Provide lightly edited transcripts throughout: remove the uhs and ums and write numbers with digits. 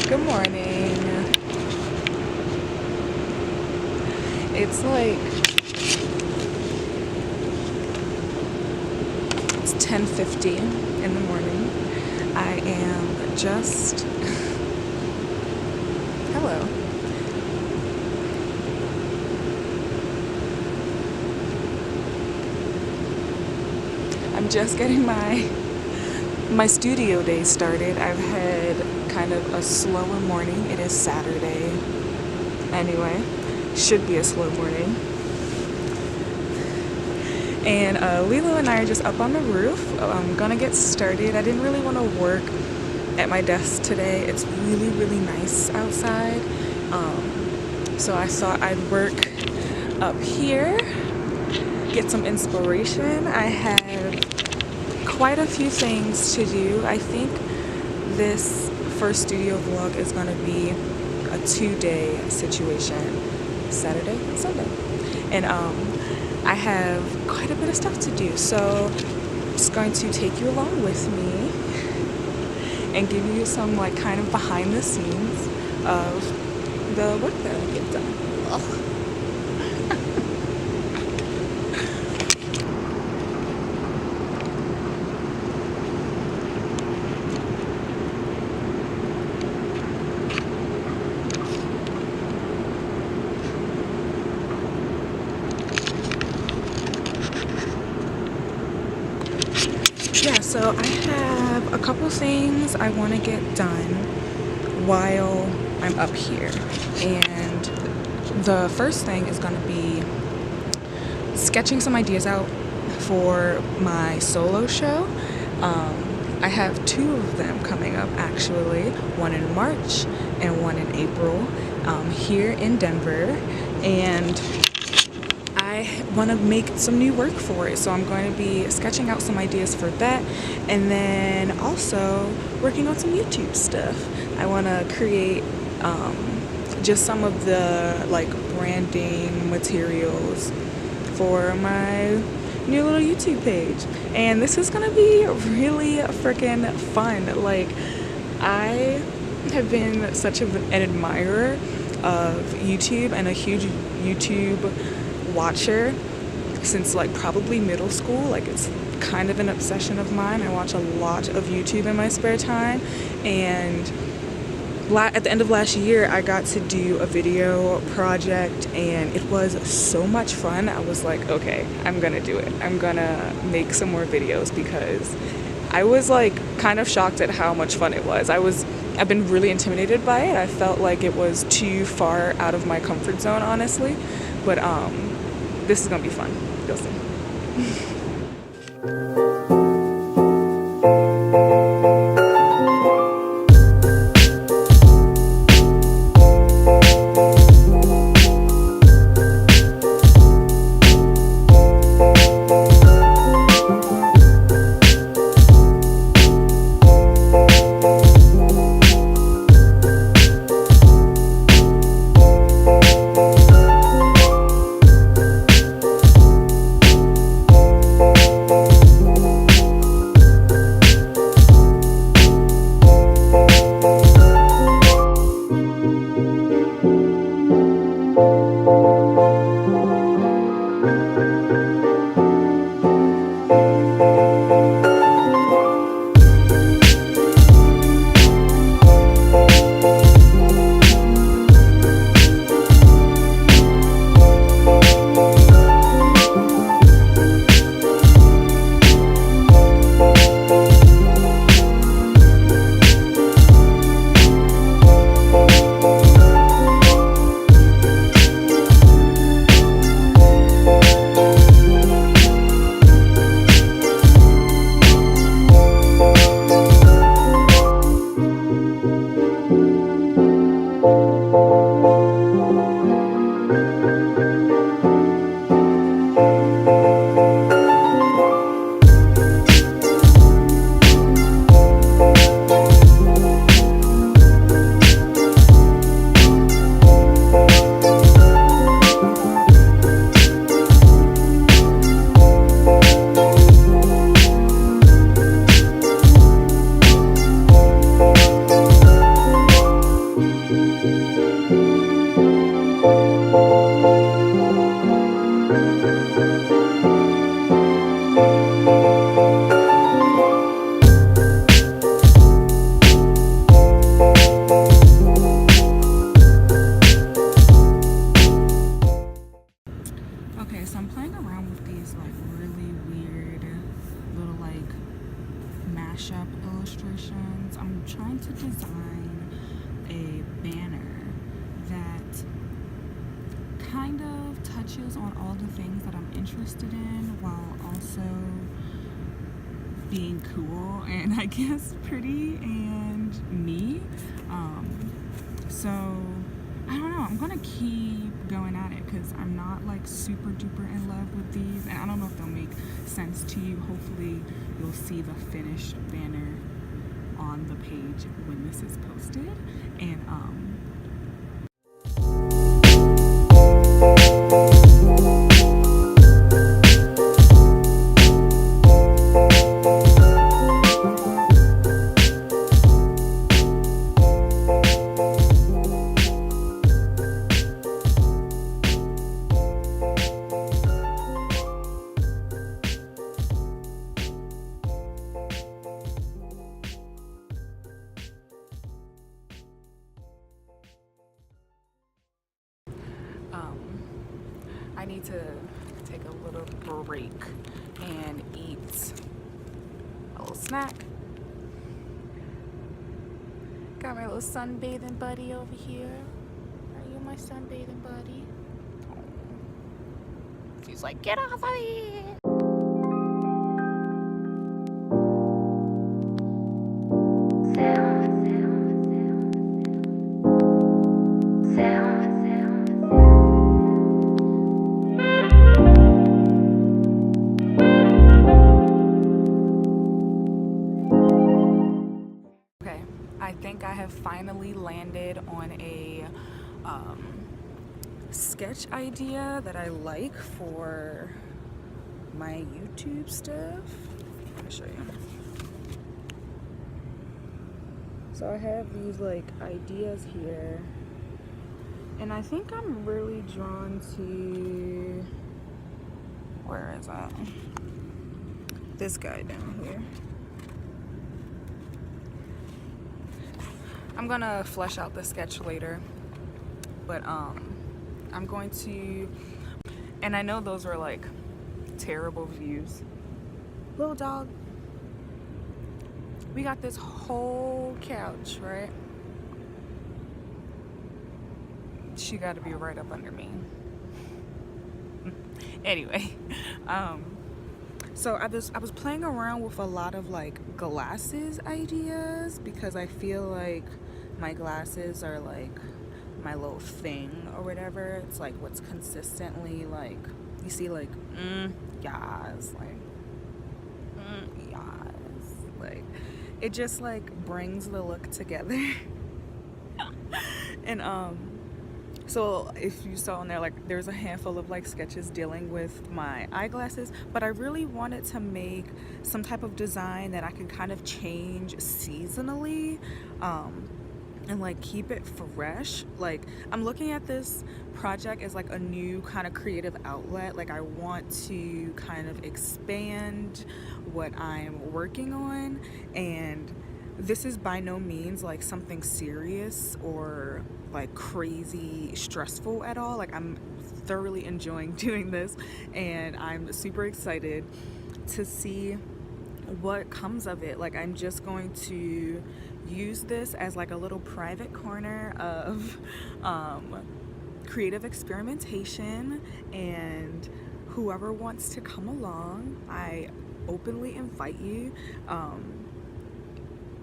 Good morning. It's like it's 10:50 in the morning. I am just hello. I'm just getting my studio day started. I've had kind of a slower morning. It is Saturday. Anyway, should be a slow morning. And Lilo and I are just up on the roof. I'm gonna get started. I didn't really want to work at my desk today. It's really, really nice outside. So I thought I'd work up here, get some inspiration. I have quite a few things to do. I think this first studio vlog is going to be a 2-day situation, Saturday and Sunday. And I have quite a bit of stuff to do, so I'm just going to take you along with me and give you some like kind of behind the scenes of the work that I get done. Ugh. Yeah, so I have a couple things I want to get done while I'm up here. And the first thing is going to be sketching some ideas out for my solo show. I have 2 of them coming up actually, one in March and one in April here in Denver. And I want to make some new work for it, so I'm going to be sketching out some ideas for that, and then also working on some YouTube stuff. I want to create just some of the like branding materials for my new little YouTube page, and this is going to be really freaking fun. Like, I have been such an admirer of YouTube and a huge YouTube watcher since like probably middle school. Like, it's kind of an obsession of mine. I watch a lot of YouTube in my spare time, and at the end of last year I got to do a video project and it was so much fun. I was like, okay, I'm gonna do it. I'm gonna make some more videos because I was like kind of shocked at how much fun it was. I've been really intimidated by it. I felt like it was too far out of my comfort zone, honestly, but this is gonna be fun. You'll see. a banner that kind of touches on all the things that I'm interested in while also being cool and I guess pretty and me. So I don't know, I'm gonna keep going at it because I'm not like super duper in love with these, and I don't know if they'll make sense to you. Hopefully you'll see the finished banner on the page when this is posted. And I need to take a little break and eat a little snack. Got my little sunbathing buddy over here. Are you my sunbathing buddy? Oh. She's like, get off of me! I think I have finally landed on a sketch idea that I like for my YouTube stuff. Let me show you. So I have these like ideas here, and I think I'm really drawn to, where is that? This guy down here. I'm gonna flesh out the sketch later, but I'm going to, and I know those were like terrible views. Little dog, we got this whole couch, right? She got to be right up under me. Anyway, so I was playing around with a lot of like glasses ideas because I feel like my glasses are like my little thing or whatever. It's like what's consistently like, you see like, yes, like, yes, like it just like brings the look together. And so if you saw in there, like there's a handful of like sketches dealing with my eyeglasses, but I really wanted to make some type of design that I could kind of change seasonally, and like keep it fresh. Like I'm looking at this project as like a new kind of creative outlet. Like I want to kind of expand what I'm working on, and this is by no means like something serious or like crazy stressful at all. Like I'm thoroughly enjoying doing this, and I'm super excited to see what comes of it. Like I'm just going to use this as like a little private corner of creative experimentation, and whoever wants to come along, I openly invite you.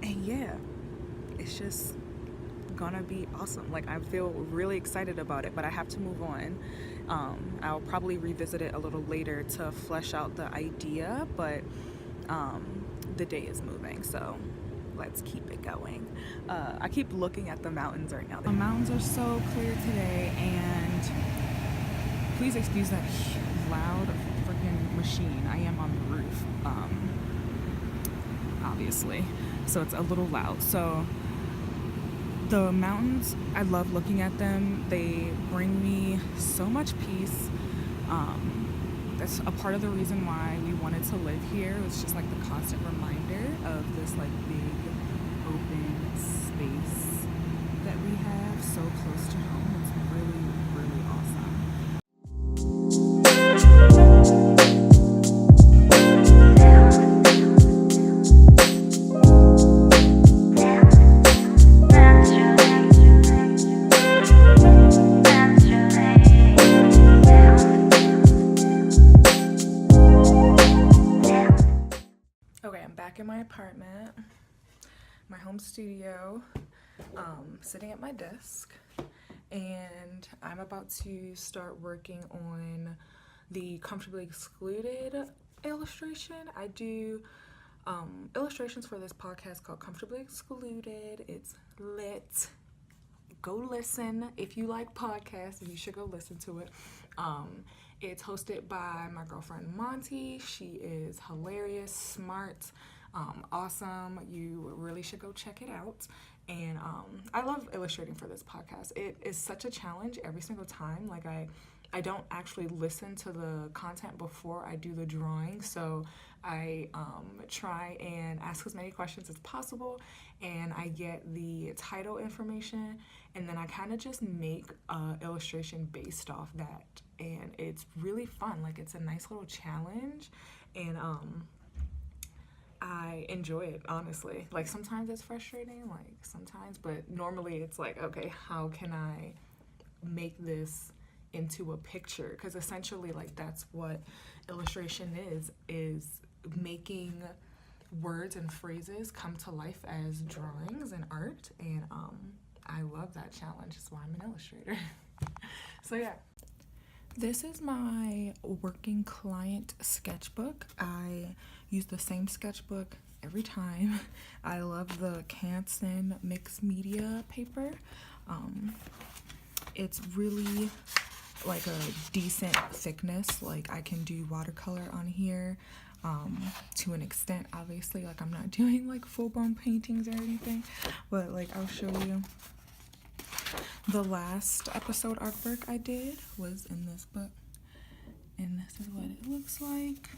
And yeah, it's just gonna be awesome. Like I feel really excited about it, but I have to move on. I'll probably revisit it a little later to flesh out the idea, but the day is moving, so let's keep it going. I keep looking at the mountains right now. The mountains are so clear today, and please excuse that loud freaking machine. I am on the roof, obviously, so it's a little loud. So the mountains, I love looking at them. They bring me so much peace. That's a part of the reason why we wanted to live here. It was just like the constant reminder of this like big open space that we have so close to home. It's really, really awesome. studio, sitting at my desk, and I'm about to start working on the Comfortably Excluded illustration. I do illustrations for this podcast called Comfortably Excluded. It's lit. Go listen. If you like podcasts, you should go listen to it. It's hosted by my girlfriend Monty. She is hilarious, smart, awesome. You really should go check it out. And I love illustrating for this podcast. It is such a challenge every single time. Like I don't actually listen to the content before I do the drawing, so I try and ask as many questions as possible, and I get the title information, and then I kind of just make an illustration based off that, and it's really fun. Like, it's a nice little challenge, and I enjoy it, honestly. Like, sometimes it's frustrating, but normally it's like, okay, how can I make this into a picture? Because essentially, like, that's what illustration is making words and phrases come to life as drawings and art, and I love that challenge. That's why I'm an illustrator. So yeah, this is my working client sketchbook. I use the same sketchbook every time. I love the Canson mixed media paper. It's really like a decent thickness. Like, I can do watercolor on here to an extent. Obviously, like, I'm not doing like full-blown paintings or anything, but like, I'll show you. The last episode artwork I did was in this book, and this is what it looks like.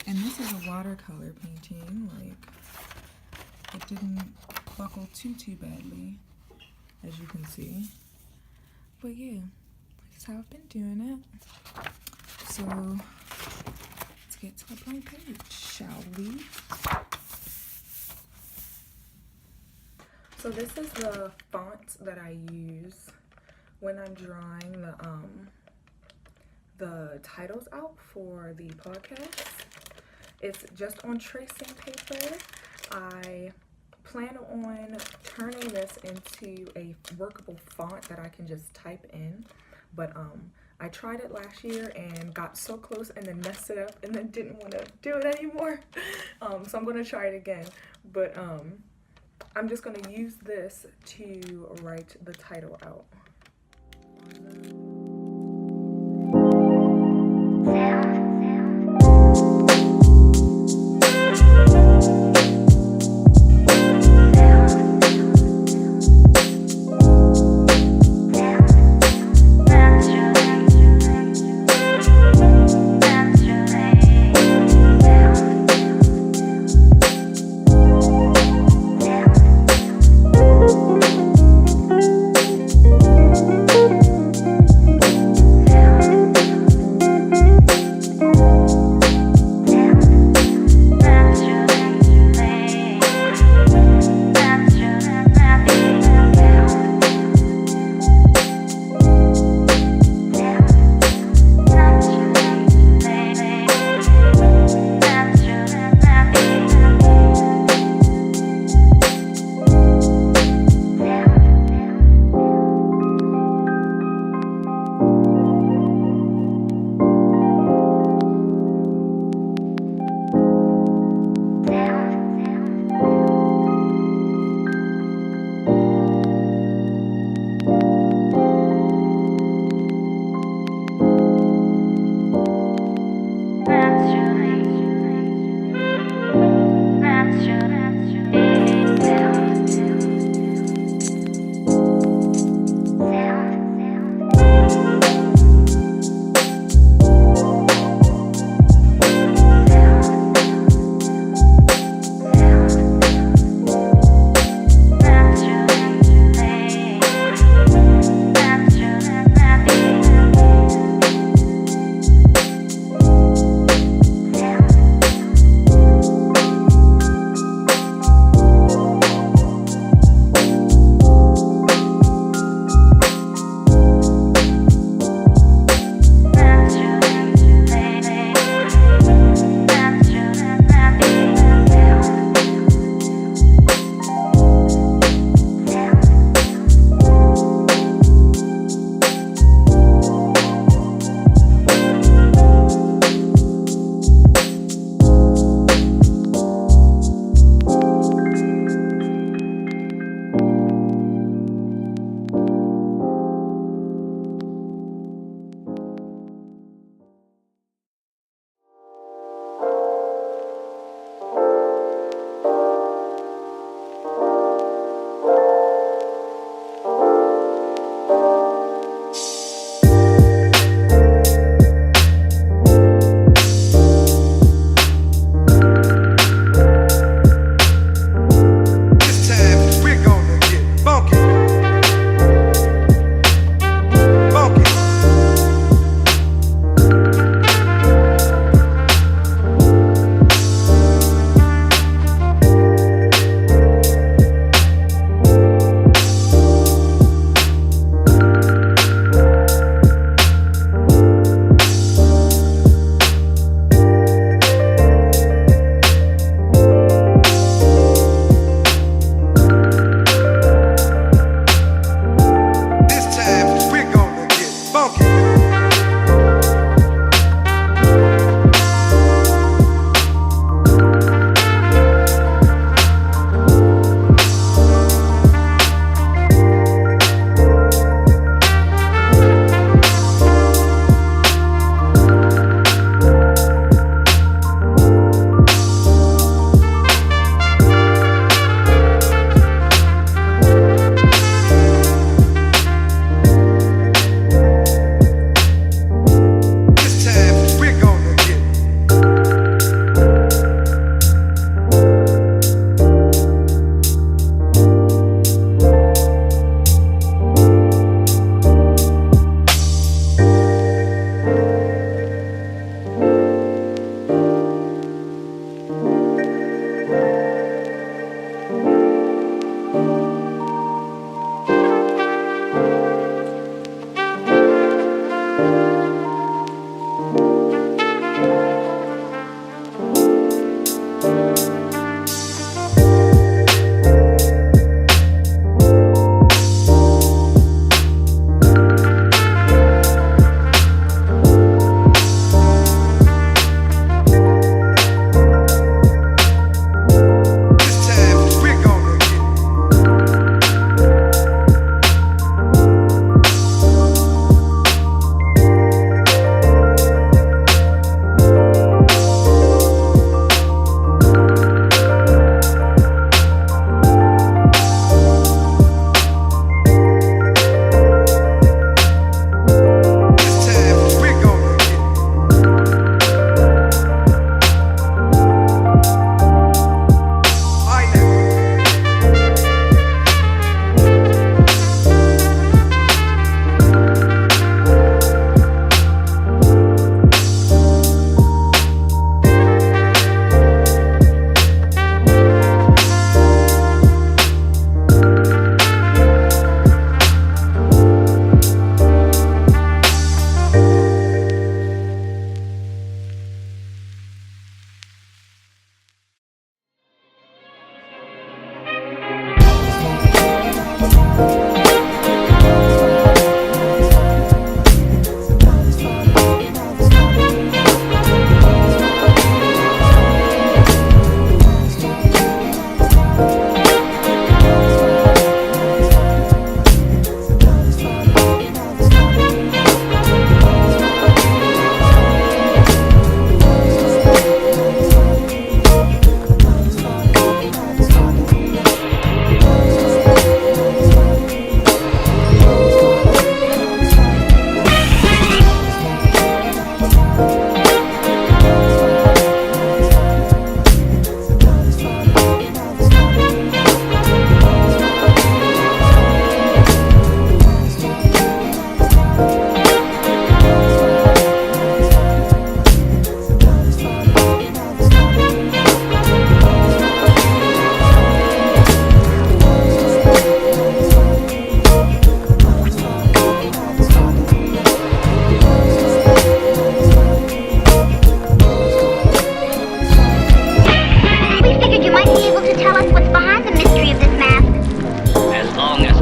And this is a watercolor painting. Like, it didn't buckle too badly, as you can see. But yeah, that's how I've been doing it. So let's get to the blank page, shall we? So this is the font that I use when I'm drawing the titles out for the podcast. It's just on tracing paper. I plan on turning this into a workable font that I can just type in, but I tried it last year and got so close and then messed it up and then didn't want to do it anymore. So I'm going to try it again, but I'm just going to use this to write the title out.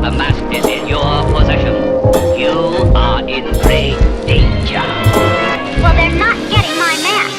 The mask is in your possession. You are in great danger. Well, they're not getting my mask.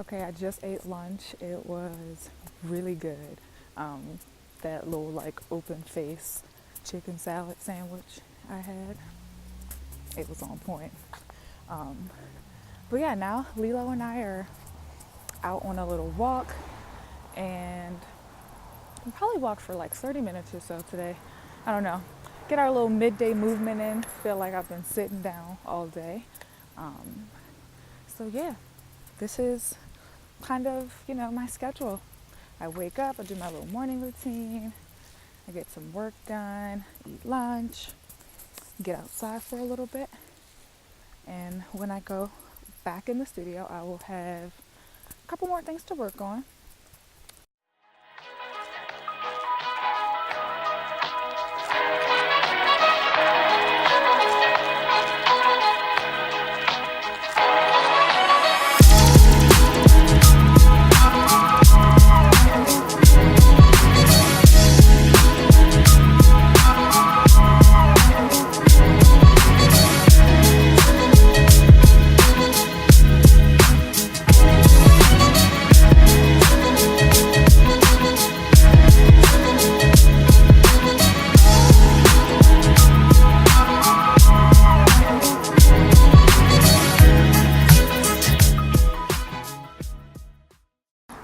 Okay, I just ate lunch. It was really good. That little like open face chicken salad sandwich I had, it was on point. But yeah, now Lilo and I are out on a little walk, and we probably walked for like 30 minutes or so today. I don't know. Get our little midday movement in. Feel like I've been sitting down all day. So yeah, this is kind of, my schedule. I wake up, I do my little morning routine, I get some work done, eat lunch, get outside for a little bit, and when I go back in the studio, I will have a couple more things to work on.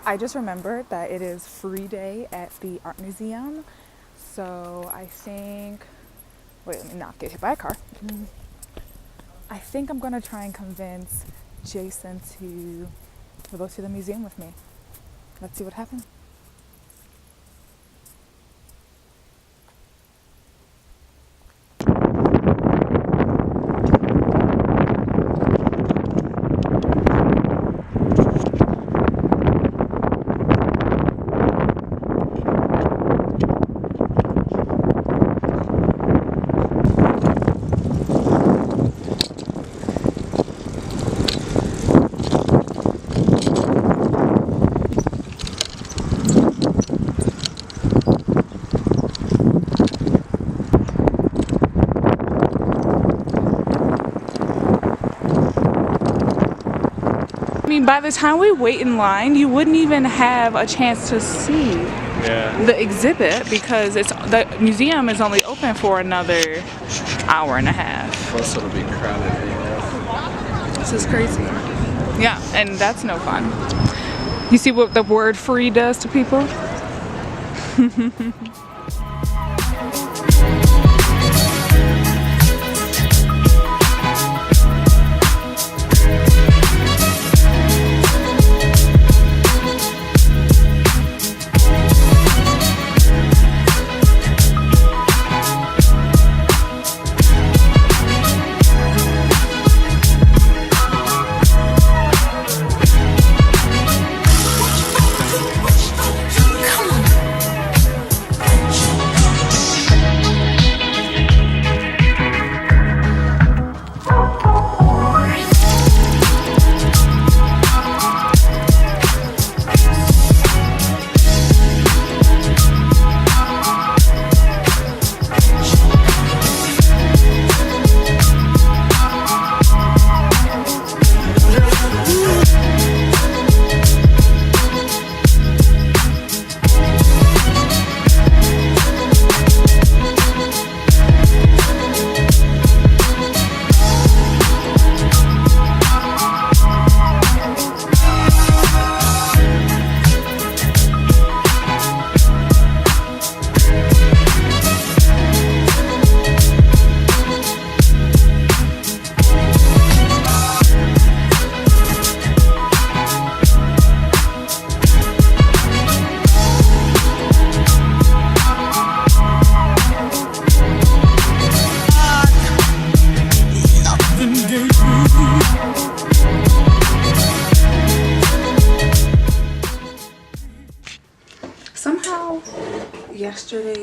I just remembered that it is free day at the art museum, so I think, wait, let me not get hit by a car. I think I'm gonna try and convince Jason to go to the museum with me. Let's see what happens. I mean, by the time we wait in line, you wouldn't even have a chance to see the exhibit because the museum is only open for another hour and a half. Plus it'll be crowded anyway. This is crazy. Yeah, and that's no fun. You see what the word free does to people?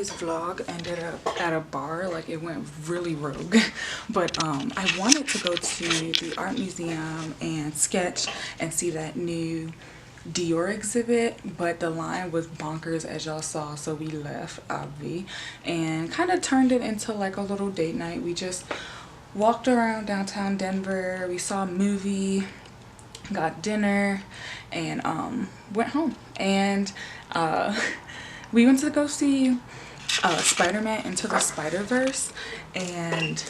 this vlog ended up at a bar. Like, it went really rogue. But I wanted to go to the art museum and sketch and see that new Dior exhibit, but the line was bonkers, as y'all saw, so we left, obvi, and kind of turned it into like a little date night. We just walked around downtown Denver, we saw a movie, got dinner, and went home. And we went to go see Spider-Man Into the Spider-Verse, and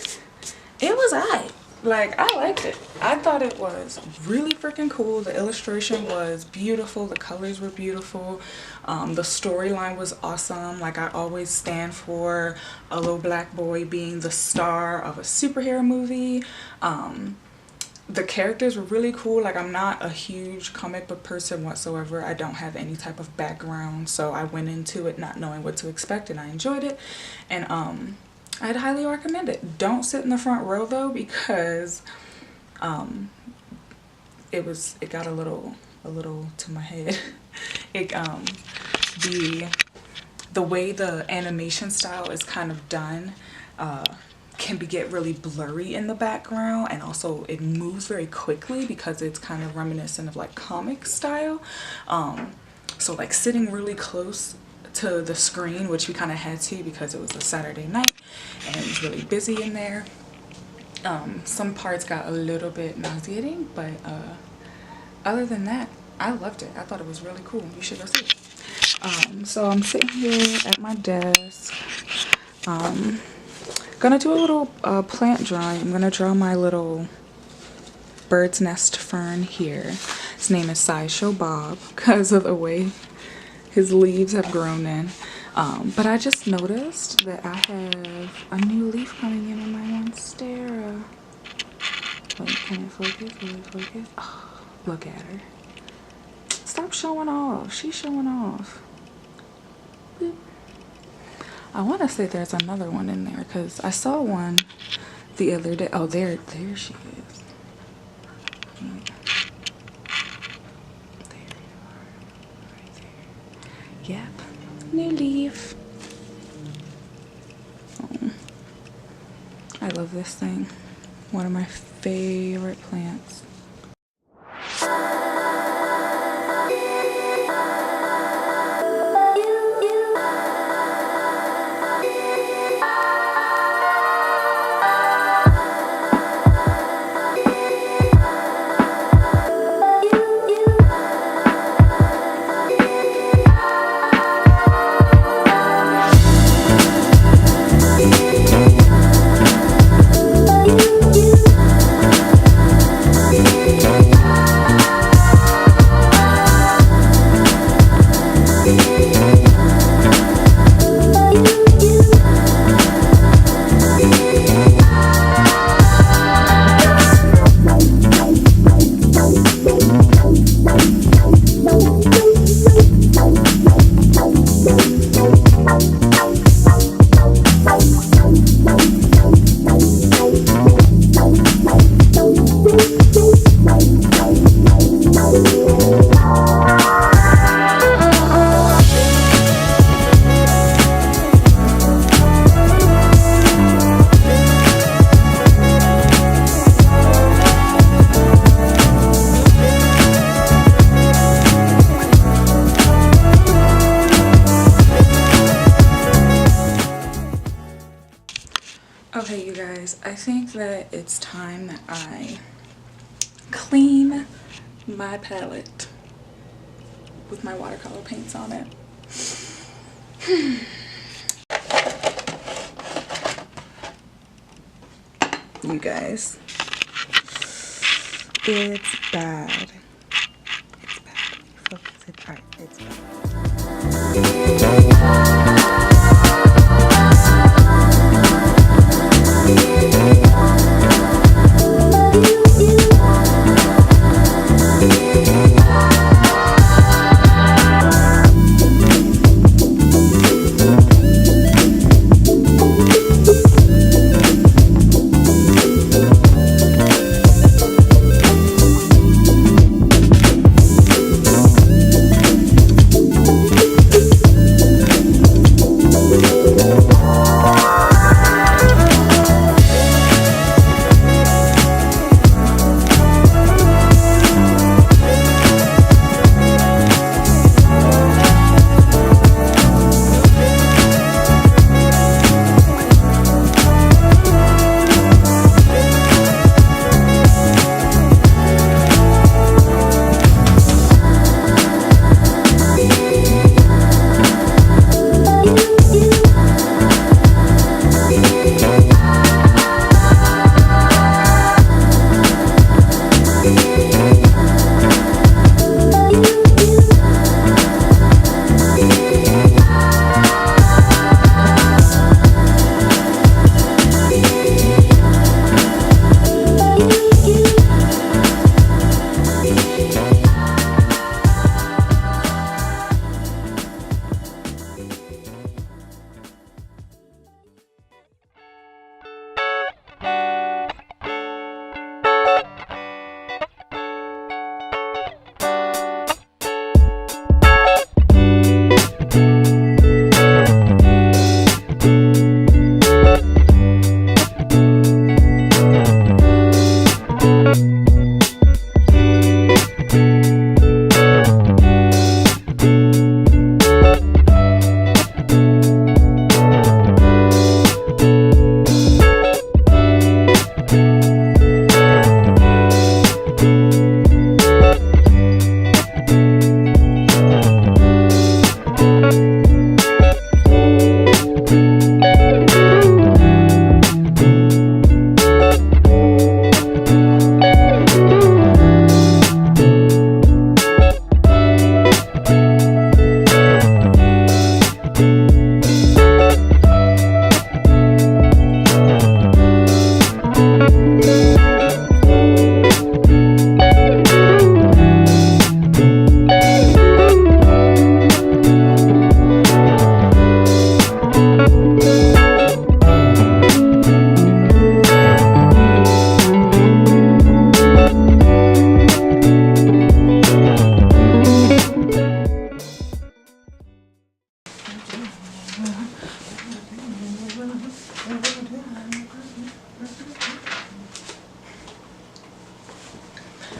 it was alright. Like, I liked it. I thought it was really freaking cool. The illustration was beautiful. The colors were beautiful. The storyline was awesome. Like, I always stand for a little black boy being the star of a superhero movie. The characters were really cool. Like, I'm not a huge comic book person whatsoever. I don't have any type of background, so I went into it not knowing what to expect, and I enjoyed it. And I'd highly recommend it. Don't sit in the front row though, because it got a little to my head. The way the animation style is kind of done can get really blurry in the background, and also it moves very quickly because it's kind of reminiscent of like comic style. So like sitting really close to the screen, which we kind of had to because it was a Saturday night and it was really busy in there. Some parts got a little bit nauseating, but other than that, I loved it. I thought it was really cool. You should go see it. So I'm sitting here at my desk, gonna do a little plant drawing. I'm gonna draw my little bird's nest fern here. His name is Sideshow Bob because of the way his leaves have grown in. But I just noticed that I have a new leaf coming in my monstera. Wait, can it focus? Will it focus? Oh, look at her. Stop showing off. She's showing off. Boop. I want to say there's another one in there because I saw one the other day. Oh, there she is. Yep, new leaf. Oh, I love this thing. One of my favorite plants. Okay, you guys, I think that it's time that I clean my palette with my watercolor paints on it. You guys, it's bad. It's bad. Focus it. Alright, it's bad.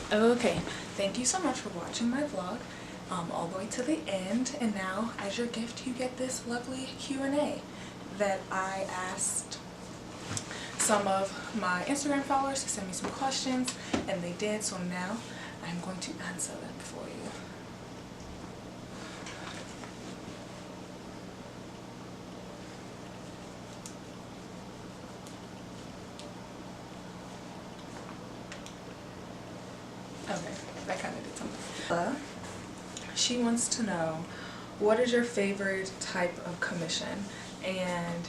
Okay, thank you so much for watching my vlog all the way to the end, and now as your gift you get this lovely Q&A that I asked some of my Instagram followers to send me some questions, and they did, so now I'm going to answer them for you. Okay, that kind of did something. She wants to know, what is your favorite type of commission? And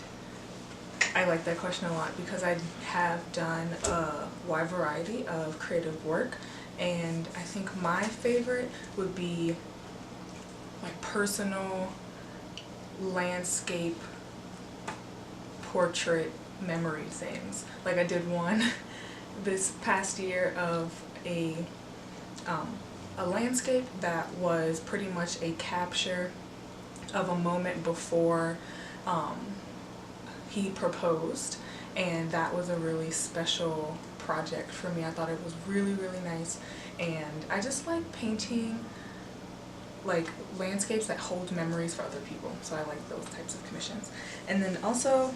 I like that question a lot because I have done a wide variety of creative work, and I think my favorite would be like personal landscape portrait memory things. Like I did one this past year of a landscape that was pretty much a capture of a moment before he proposed, and that was a really special project for me. I thought it was really, really nice, and I just like painting like landscapes that hold memories for other people, so I like those types of commissions. And then also,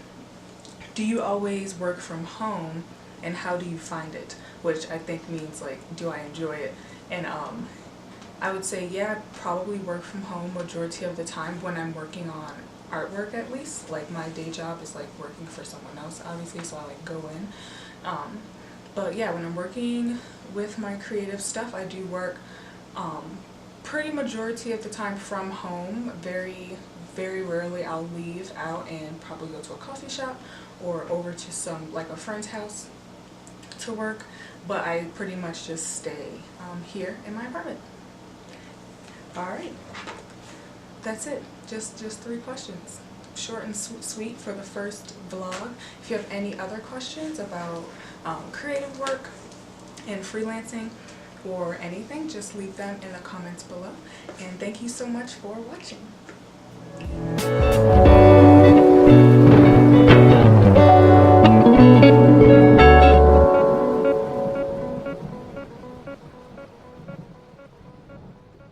do you always work from home, and how do you find it? Which I think means like, do I enjoy it? And I would say, yeah, I probably work from home majority of the time when I'm working on artwork, at least. Like my day job is like working for someone else, obviously, so I like go in. But yeah, when I'm working with my creative stuff, I do work pretty majority of the time from home. Very, very rarely I'll leave out and probably go to a coffee shop or over to some, like a friend's house to work, but I pretty much just stay here in my apartment. Alright, that's it. Just 3 questions. Short and sweet for the first vlog. If you have any other questions about creative work and freelancing or anything, just leave them in the comments below. And thank you so much for watching.